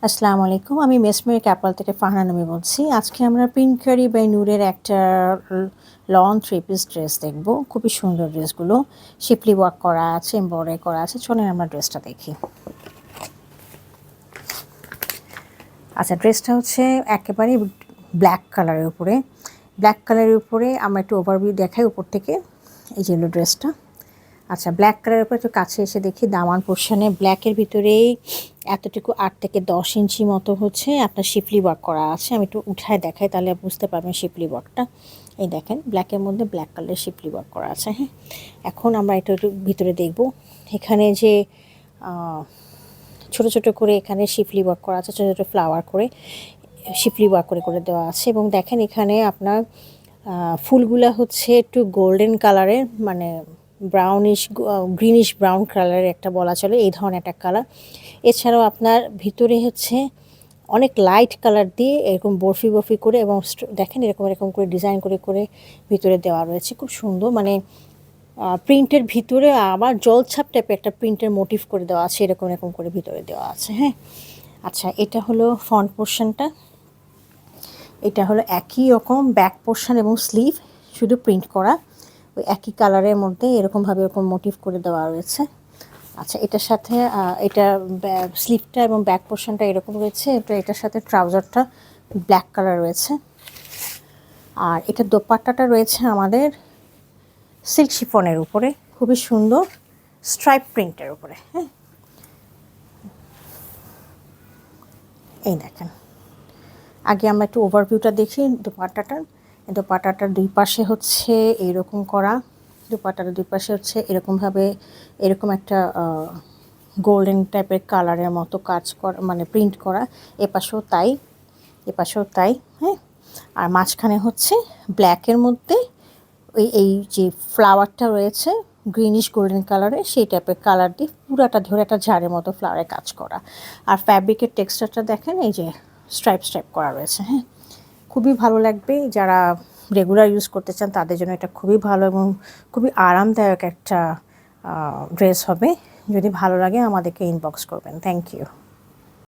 আসসালামু আলাইকুম। আমি মেসমেরি ক্যাপাল থেকে ফারহানা নূমি বলছি। আজকে আমরা পিঙ্কারি বাই নূরের একটা লং থ্রি পিস ড্রেস দেখব। খুবই সুন্দর ড্রেসগুলো। শিপলি ওয়ার্ক করা আছে, এমব্রয়ডারি করা আছে। চলেন আমরা ড্রেসটা দেখি। আচ্ছা, ড্রেসটা হচ্ছে একেবারে ব্ল্যাক কালারের উপরে। ব্ল্যাক কালারের উপরে আমরা একটু ওভারভিউ দেখাই উপর থেকে। এই যে হলো ড্রেসটা। আচ্ছা, ব্ল্যাক কালারের উপরে একটু কাছে এসে দেখি দামান পোর্শনে ব্ল্যাকের ভিতরেই এতটুকু 8 থেকে 10 ইঞ্চি মতো হচ্ছে আপনার শিপলি ওয়ার্ক করা আছে। আমি একটু উঠায় দেখাই, তাহলে বুঝতে পারবেন শিপলি ওয়ার্কটা। এই দেখেন, ব্ল্যাকের মধ্যে ব্ল্যাক কালারের শিপলি ওয়ার্ক করা আছে। হ্যাঁ, এখন আমরা একটু ভিতরে দেখব। এখানে যে ছোট ছোট করে এখানে শিপলি ওয়ার্ক করা আছে, ছোটো ছোটো ফ্লাওয়ার করে শিপলি ওয়ার্ক করে করে দেওয়া আছে। এবং দেখেন এখানে আপনার ফুলগুলা হচ্ছে একটু গোল্ডেন কালারের, মানে ব্রাউনিশ গ্রিনিশ ব্রাউন কালারের একটা বলা চলে, এই ধরনের একটা কালার। এছাড়াও আপনার ভিতরে হচ্ছে অনেক লাইট কালার দিয়ে এরকম বরফি বরফি করে, এবং দেখেন এরকম এরকম করে ডিজাইন করে করে ভিতরে দেওয়া রয়েছে। খুব সুন্দর, মানে প্রিন্টের ভিতরে আবার জলছাপ টাইপের একটা প্রিন্টের মোটিভ করে দেওয়া আছে, এরকম এরকম করে ভিতরে দেওয়া আছে। হ্যাঁ, আচ্ছা, এটা হলো ফ্রন্ট পোর্শনটা। এটা হলো একই রকম ব্যাক পোর্শন এবং স্লিভ, শুধু প্রিন্ট করা ওই একই কালারের মধ্যে এরকমভাবে এরকম মোটিভ করে দেওয়া রয়েছে। আচ্ছা, এটার সাথে এটা স্লিভটা এবং ব্যাক পোর্শনটা এরকম রয়েছে। এটার সাথে ট্রাউজারটা ব্ল্যাক কালার রয়েছে। আর এটা দোপাট্টাটা রয়েছে আমাদের সিল্ক শিফনের উপরে, খুবই সুন্দর স্ট্রাইপ প্রিন্টের উপরে। হ্যাঁ, এই দেখেন। আগে আমরা একটু ওভারভিউটা দেখি দোপাট্টাটার। দোপাট্টাটার দুই পাশে হচ্ছে এইরকম করা, দোপাট্টাটার দুই পাশে হচ্ছে এরকমভাবে এরকম একটা গোল্ডেন টাইপের কালারের মতো কাজ করা, মানে প্রিন্ট করা। এপাশেও তাই, এপাশেও তাই। হ্যাঁ, আর মাঝখানে হচ্ছে ব্ল্যাকের মধ্যে এই যে ফ্লাওয়ারটা রয়েছে গ্রিনিশ গোল্ডেন কালারের, সেই টাইপের কালার দিয়ে পুরাটা ধরে একটা ঝাড়ের মতো ফ্লাওয়ারে কাজ করা। আর ফ্যাব্রিকের টেক্সচারটা দেখেন, এই যে স্ট্রাইপ স্ট্রাইপ করা রয়েছে। হ্যাঁ, খুবই ভালো লাগবে। যারা রেগুলার ইউজ করতে চান তাদের জন্য এটা খুবই ভালো এবং খুবই আরামদায়ক একটা ড্রেস হবে। যদি ভালো লাগে আমাদেরকে ইনবক্স করবেন। Thank you.